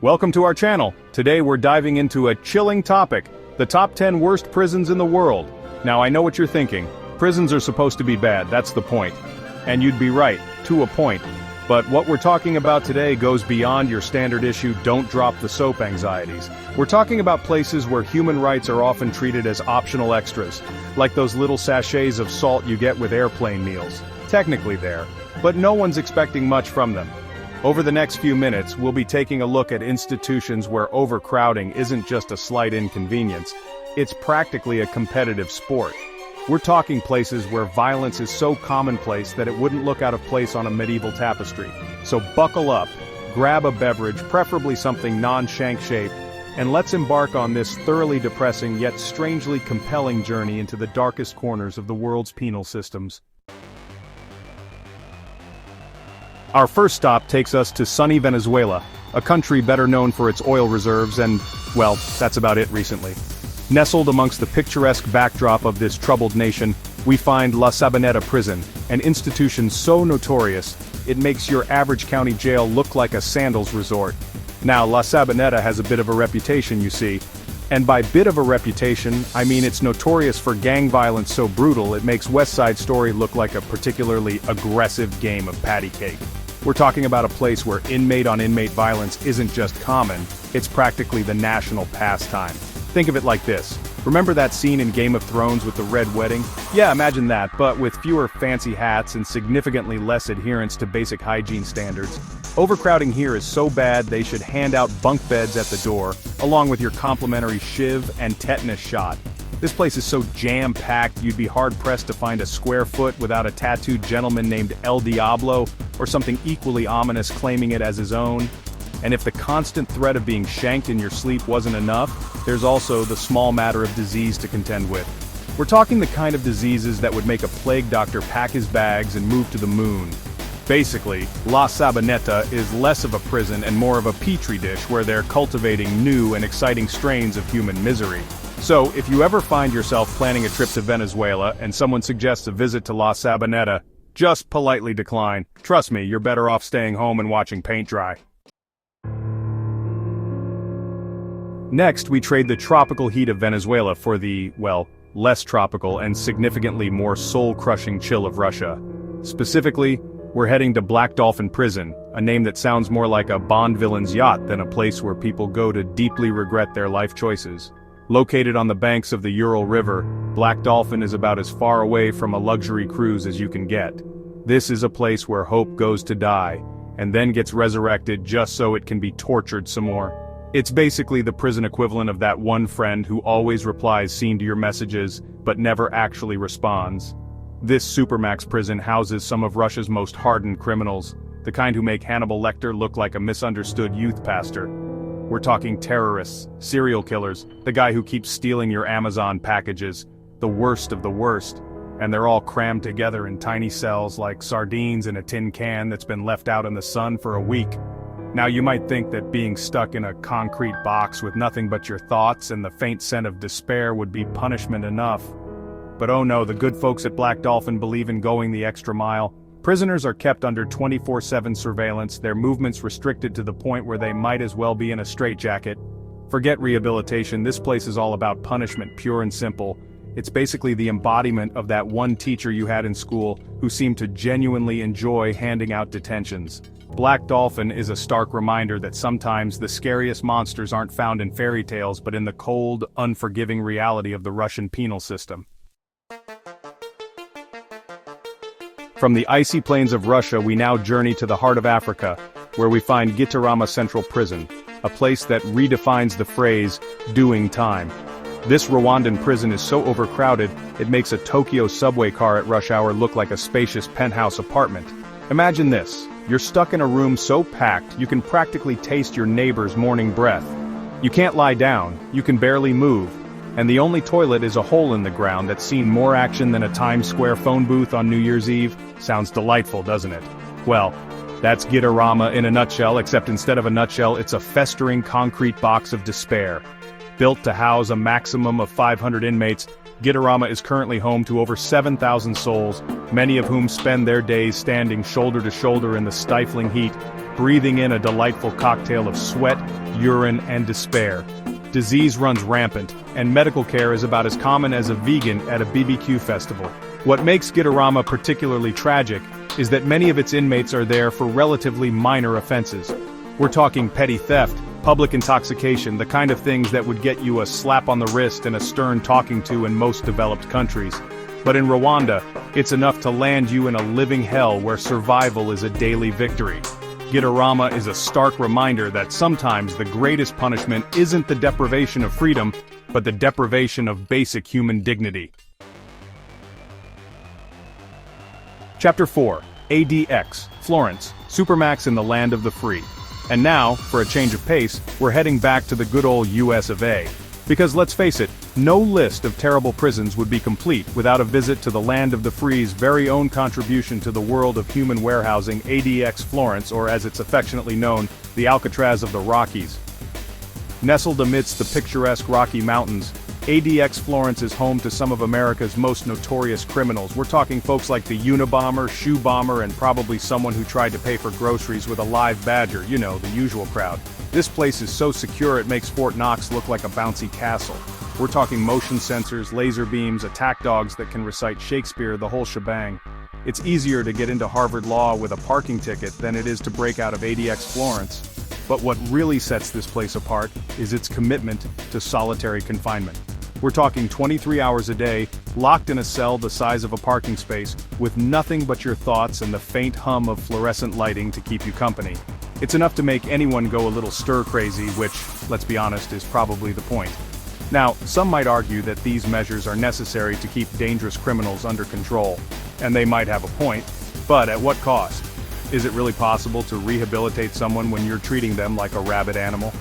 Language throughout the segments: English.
Welcome to our channel. Today we're diving into a chilling topic, the top 10 worst prisons in the world. Now I know what you're thinking. Prisons are supposed to be bad, that's the point. And you'd be right, to a point. But what we're talking about today goes beyond your standard issue don't drop the soap anxieties. We're talking about places where human rights are often treated as optional extras, like those little sachets of salt you get with airplane meals. Technically there, but no one's expecting much from them. Over the next few minutes, we'll be taking a look at institutions where overcrowding isn't just a slight inconvenience, it's practically a competitive sport. We're talking places where violence is so commonplace that it wouldn't look out of place on a medieval tapestry. So buckle up, grab a beverage, preferably something non-shank shaped, and let's embark on this thoroughly depressing yet strangely compelling journey into the darkest corners of the world's penal systems. Our first stop takes us to sunny Venezuela, a country better known for its oil reserves and, well, that's about it recently. Nestled amongst the picturesque backdrop of this troubled nation, we find La Sabaneta Prison, an institution so notorious, it makes your average county jail look like a sandals resort. Now, La Sabaneta has a bit of a reputation, you see. And by bit of a reputation, I mean it's notorious for gang violence so brutal it makes West Side Story look like a particularly aggressive game of patty cake. We're talking about a place where inmate-on-inmate violence isn't just common, it's practically the national pastime. Think of it like this. Remember that scene in Game of Thrones with the Red Wedding? Yeah, imagine that, but with fewer fancy hats and significantly less adherence to basic hygiene standards. Overcrowding here is so bad they should hand out bunk beds at the door, along with your complimentary shiv and tetanus shot. This place is so jam-packed you'd be hard-pressed to find a square foot without a tattooed gentleman named El Diablo, or something equally ominous claiming it as his own. And if the constant threat of being shanked in your sleep wasn't enough, there's also the small matter of disease to contend with. We're talking the kind of diseases that would make a plague doctor pack his bags and move to the moon. Basically, La Sabaneta is less of a prison and more of a petri dish where they're cultivating new and exciting strains of human misery. So, if you ever find yourself planning a trip to Venezuela and someone suggests a visit to La Sabaneta, just politely decline. Trust me, you're better off staying home and watching paint dry. Next, we trade the tropical heat of Venezuela for the, well, less tropical and significantly more soul-crushing chill of Russia. Specifically, we're heading to Black Dolphin Prison, a name that sounds more like a Bond villain's yacht than a place where people go to deeply regret their life choices. Located on the banks of the Ural River, Black Dolphin is about as far away from a luxury cruise as you can get. This is a place where hope goes to die, and then gets resurrected just so it can be tortured some more. It's basically the prison equivalent of that one friend who always replies seen to your messages, but never actually responds. This supermax prison houses some of Russia's most hardened criminals, the kind who make Hannibal Lecter look like a misunderstood youth pastor. We're talking terrorists, serial killers, the guy who keeps stealing your Amazon packages, the worst of the worst, and they're all crammed together in tiny cells like sardines in a tin can that's been left out in the sun for a week. Now you might think that being stuck in a concrete box with nothing but your thoughts and the faint scent of despair would be punishment enough. But oh no, the good folks at Black Dolphin believe in going the extra mile. Prisoners are kept under 24/7 surveillance, their movements restricted to the point where they might as well be in a straitjacket. Forget rehabilitation, this place is all about punishment, pure and simple. It's basically the embodiment of that one teacher you had in school who seemed to genuinely enjoy handing out detentions. Black Dolphin is a stark reminder that sometimes the scariest monsters aren't found in fairy tales but in the cold, unforgiving reality of the Russian penal system. From the icy plains of Russia we now journey to the heart of Africa, where we find Gitarama Central Prison, a place that redefines the phrase, doing time. This Rwandan prison is so overcrowded, it makes a Tokyo subway car at rush hour look like a spacious penthouse apartment. Imagine this, you're stuck in a room so packed you can practically taste your neighbor's morning breath. You can't lie down, you can barely move, and the only toilet is a hole in the ground that's seen more action than a Times Square phone booth on New Year's Eve. Sounds delightful, doesn't it? Well, that's Gitarama in a nutshell, except instead of a nutshell, it's a festering concrete box of despair. Built to house a maximum of 500 inmates, Gitarama is currently home to over 7,000 souls, many of whom spend their days standing shoulder to shoulder in the stifling heat, breathing in a delightful cocktail of sweat, urine, and despair. Disease runs rampant, and medical care is about as common as a vegan at a BBQ festival. What makes Gitarama particularly tragic is that many of its inmates are there for relatively minor offenses. We're talking petty theft, public intoxication, the kind of things that would get you a slap on the wrist and a stern talking to in most developed countries. But in Rwanda, it's enough to land you in a living hell where survival is a daily victory. Gitarama is a stark reminder that sometimes the greatest punishment isn't the deprivation of freedom, but the deprivation of basic human dignity. Chapter 4. ADX, Florence, Supermax in the Land of the Free. And now, for a change of pace, we're heading back to the good old US of A. Because let's face it, no list of terrible prisons would be complete without a visit to the Land of the Free's very own contribution to the world of human warehousing, ADX Florence, or as it's affectionately known, the Alcatraz of the Rockies. Nestled amidst the picturesque Rocky Mountains, ADX Florence is home to some of America's most notorious criminals. We're talking folks like the Unabomber, Shoe Bomber, and probably someone who tried to pay for groceries with a live badger, you know, the usual crowd. This place is so secure it makes Fort Knox look like a bouncy castle. We're talking motion sensors, laser beams, attack dogs that can recite Shakespeare, the whole shebang. It's easier to get into Harvard Law with a parking ticket than it is to break out of ADX Florence. But what really sets this place apart is its commitment to solitary confinement. We're talking 23 hours a day, locked in a cell the size of a parking space, with nothing but your thoughts and the faint hum of fluorescent lighting to keep you company. It's enough to make anyone go a little stir-crazy, which, let's be honest, is probably the point. Now, some might argue that these measures are necessary to keep dangerous criminals under control, and they might have a point, but at what cost? Is it really possible to rehabilitate someone when you're treating them like a rabid animal?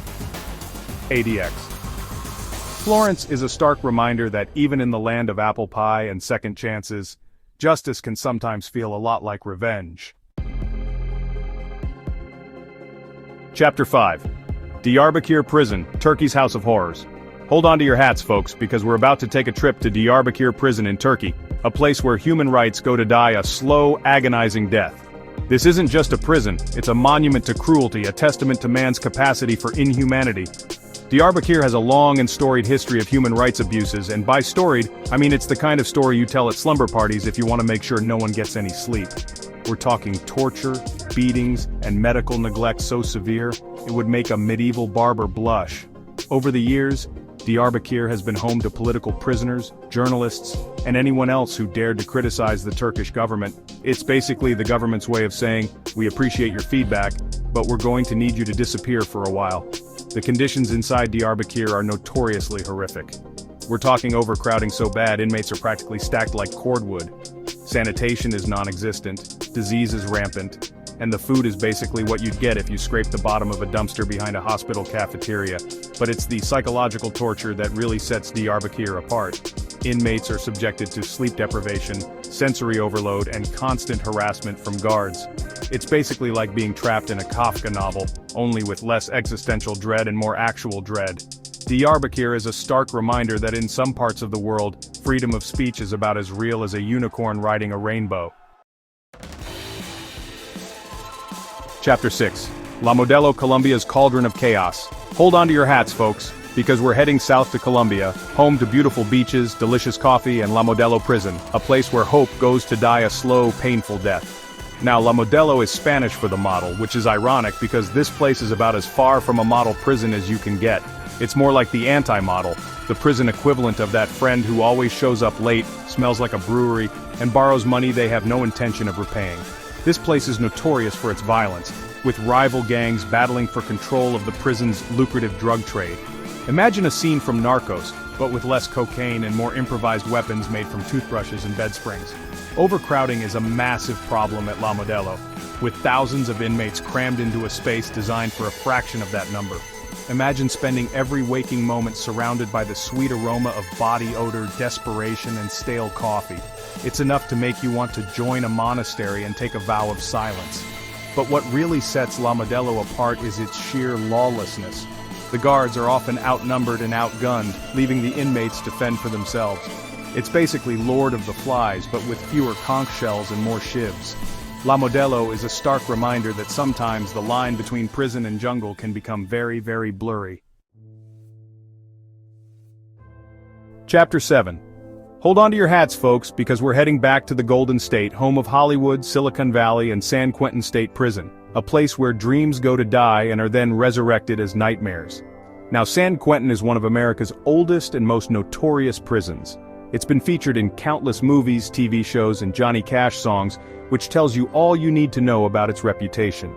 ADX. Florence is a stark reminder that even in the land of apple pie and second chances, justice can sometimes feel a lot like revenge. Chapter 5. Diyarbakir Prison, Turkey's House of Horrors. Hold on to your hats, folks, because we're about to take a trip to Diyarbakir Prison in Turkey, a place where human rights go to die a slow, agonizing death. This isn't just a prison, it's a monument to cruelty, a testament to man's capacity for inhumanity. Diyarbakir has a long and storied history of human rights abuses, and by storied, I mean it's the kind of story you tell at slumber parties if you want to make sure no one gets any sleep. We're talking torture, beatings, and medical neglect so severe, it would make a medieval barber blush. Over the years, Diyarbakir has been home to political prisoners, journalists, and anyone else who dared to criticize the Turkish government. It's basically the government's way of saying, we appreciate your feedback, but we're going to need you to disappear for a while. The conditions inside Diyarbakir are notoriously horrific. We're talking overcrowding so bad inmates are practically stacked like cordwood. Sanitation is non-existent, disease is rampant, and the food is basically what you'd get if you scraped the bottom of a dumpster behind a hospital cafeteria. But it's the psychological torture that really sets Diyarbakir apart. Inmates are subjected to sleep deprivation, sensory overload, and constant harassment from guards. It's basically like being trapped in a Kafka novel, only with less existential dread and more actual dread. Diyarbakir is a stark reminder that in some parts of the world, freedom of speech is about as real as a unicorn riding a rainbow. Chapter 6. La Modelo, Colombia's Cauldron of Chaos. Hold on to your hats, folks, because we're heading south to Colombia, home to beautiful beaches, delicious coffee, and La Modelo Prison, a place where hope goes to die a slow, painful death. Now, La Modelo is Spanish for the model, which is ironic because this place is about as far from a model prison as you can get. It's more like the anti-model, the prison equivalent of that friend who always shows up late, smells like a brewery, and borrows money they have no intention of repaying. This place is notorious for its violence, with rival gangs battling for control of the prison's lucrative drug trade. Imagine a scene from Narcos, but with less cocaine and more improvised weapons made from toothbrushes and bed springs. Overcrowding is a massive problem at La Modelo, with thousands of inmates crammed into a space designed for a fraction of that number. Imagine spending every waking moment surrounded by the sweet aroma of body odor, desperation, and stale coffee. It's enough to make you want to join a monastery and take a vow of silence. But what really sets La Modelo apart is its sheer lawlessness. The guards are often outnumbered and outgunned, leaving the inmates to fend for themselves. It's basically Lord of the Flies, but with fewer conch shells and more shivs. La Modelo is a stark reminder that sometimes the line between prison and jungle can become very, very blurry. Chapter 7. Hold on to your hats, folks, because we're heading back to the Golden State, home of Hollywood, Silicon Valley, and San Quentin State Prison, a place where dreams go to die and are then resurrected as nightmares. Now, San Quentin is one of America's oldest and most notorious prisons. It's been featured in countless movies, TV shows, and Johnny Cash songs, which tells you all you need to know about its reputation.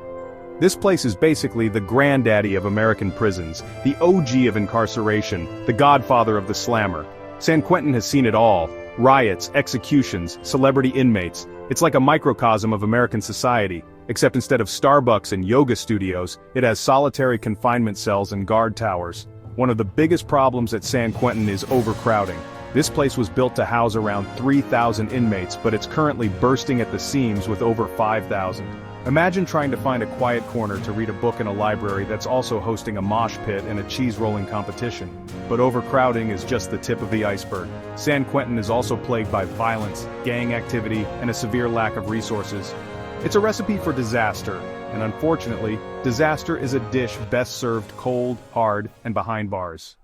This place is basically the granddaddy of American prisons, the OG of incarceration, the godfather of the slammer. San Quentin has seen it all: riots, executions, celebrity inmates. It's like a microcosm of American society, except instead of Starbucks and yoga studios, it has solitary confinement cells and guard towers. One of the biggest problems at San Quentin is overcrowding. This place was built to house around 3,000 inmates, but it's currently bursting at the seams with over 5,000. Imagine trying to find a quiet corner to read a book in a library that's also hosting a mosh pit and a cheese-rolling competition. But overcrowding is just the tip of the iceberg. San Quentin is also plagued by violence, gang activity, and a severe lack of resources. It's a recipe for disaster, and unfortunately, disaster is a dish best served cold, hard, and behind bars.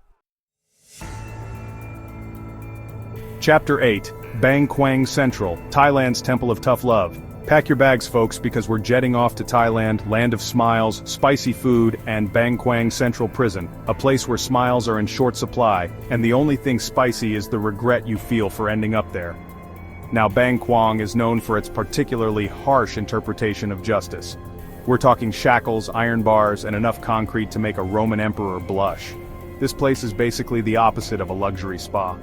Chapter 8. Bang Kwang Central, Thailand's Temple of Tough Love. Pack your bags, folks, because we're jetting off to Thailand, land of smiles, spicy food, and Bang Kwang Central Prison, a place where smiles are in short supply, and the only thing spicy is the regret you feel for ending up there. Now, Bang Kwang is known for its particularly harsh interpretation of justice. We're talking shackles, iron bars, and enough concrete to make a Roman emperor blush. This place is basically the opposite of a luxury spa.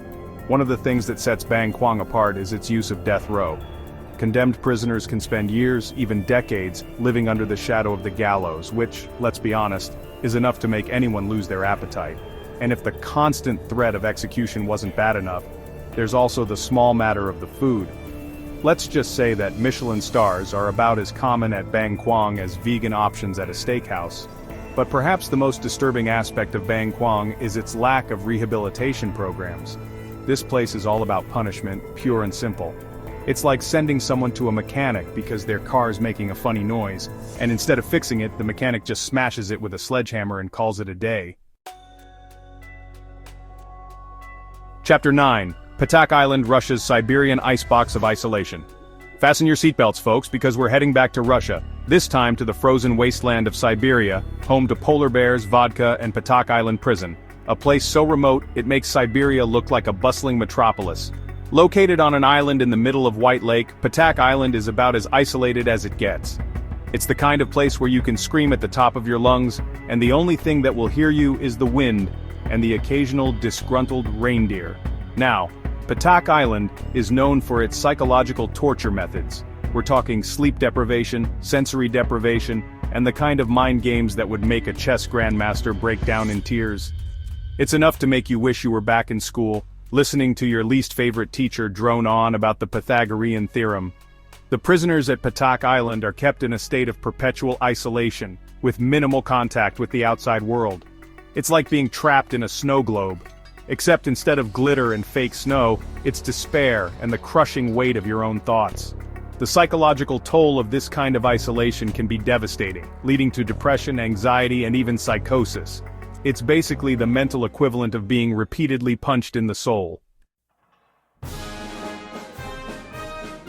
One of the things that sets Bang Kwang apart is its use of death row. Condemned prisoners can spend years, even decades, living under the shadow of the gallows, which, let's be honest, is enough to make anyone lose their appetite. And if the constant threat of execution wasn't bad enough, there's also the small matter of the food. Let's just say that Michelin stars are about as common at Bang Kwang as vegan options at a steakhouse. But perhaps the most disturbing aspect of Bang Kwang is its lack of rehabilitation programs. This place is all about punishment, pure and simple. It's like sending someone to a mechanic because their car is making a funny noise, and instead of fixing it, the mechanic just smashes it with a sledgehammer and calls it a day. Chapter 9. Patak Island, Russia's Siberian icebox of isolation. Fasten your seatbelts, folks, because we're heading back to Russia, this time to the frozen wasteland of Siberia, home to polar bears, vodka, and Patak Island Prison. A place so remote, it makes Siberia look like a bustling metropolis. Located on an island in the middle of White Lake, Patak Island is about as isolated as it gets. It's the kind of place where you can scream at the top of your lungs, and the only thing that will hear you is the wind and the occasional disgruntled reindeer. Now, Patak Island is known for its psychological torture methods. We're talking sleep deprivation, sensory deprivation, and the kind of mind games that would make a chess grandmaster break down in tears. It's enough to make you wish you were back in school, listening to your least favorite teacher drone on about the Pythagorean theorem. The prisoners at Patak Island are kept in a state of perpetual isolation, with minimal contact with the outside world. It's like being trapped in a snow globe. Except instead of glitter and fake snow, it's despair and the crushing weight of your own thoughts. The psychological toll of this kind of isolation can be devastating, leading to depression, anxiety, and even psychosis. It's basically the mental equivalent of being repeatedly punched in the soul.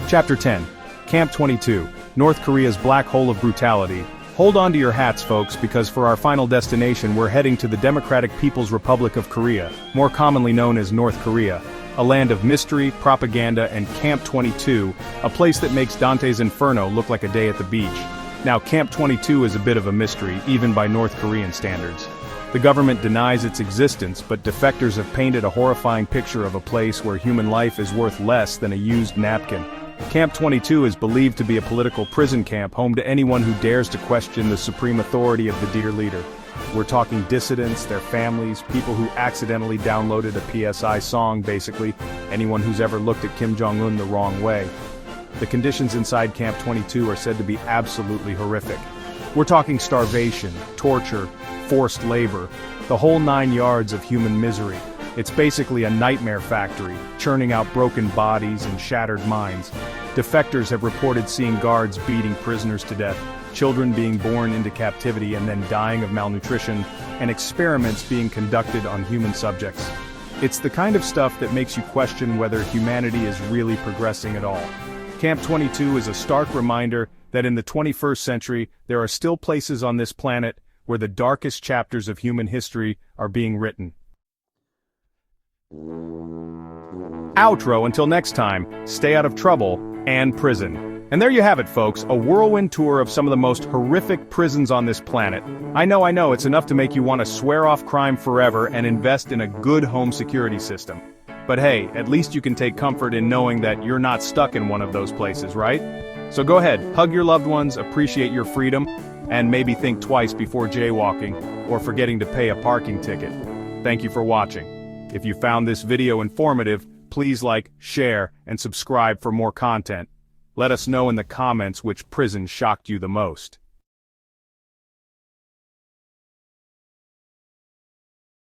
Chapter 10. Camp 22, North Korea's black hole of brutality. Hold on to your hats, folks, because for our final destination we're heading to the Democratic People's Republic of Korea, more commonly known as North Korea, a land of mystery, propaganda, and Camp 22, a place that makes Dante's Inferno look like a day at the beach. Now, Camp 22 is a bit of a mystery, even by North Korean standards. The government denies its existence, but defectors have painted a horrifying picture of a place where human life is worth less than a used napkin. Camp 22 is believed to be a political prison camp home to anyone who dares to question the supreme authority of the dear leader. We're talking dissidents, their families, people who accidentally downloaded a PSI song, basically, anyone who's ever looked at Kim Jong-un the wrong way. The conditions inside Camp 22 are said to be absolutely horrific. We're talking starvation, torture, forced labor, the whole 9 yards of human misery. It's basically a nightmare factory, churning out broken bodies and shattered minds. Defectors have reported seeing guards beating prisoners to death, children being born into captivity and then dying of malnutrition, and experiments being conducted on human subjects. It's the kind of stuff that makes you question whether humanity is really progressing at all. Camp 22 is a stark reminder that in the 21st century, there are still places on this planet where the darkest chapters of human history are being written. Outro. Until next time, stay out of trouble and prison. And there you have it, folks, a whirlwind tour of some of the most horrific prisons on this planet. I know, it's enough to make you want to swear off crime forever and invest in a good home security system. But hey, at least you can take comfort in knowing that you're not stuck in one of those places, right? So go ahead, hug your loved ones, appreciate your freedom, and maybe think twice before jaywalking or forgetting to pay a parking ticket. Thank you for watching. If you found this video informative, please like, share, and subscribe for more content. Let us know in the comments which prison shocked you the most.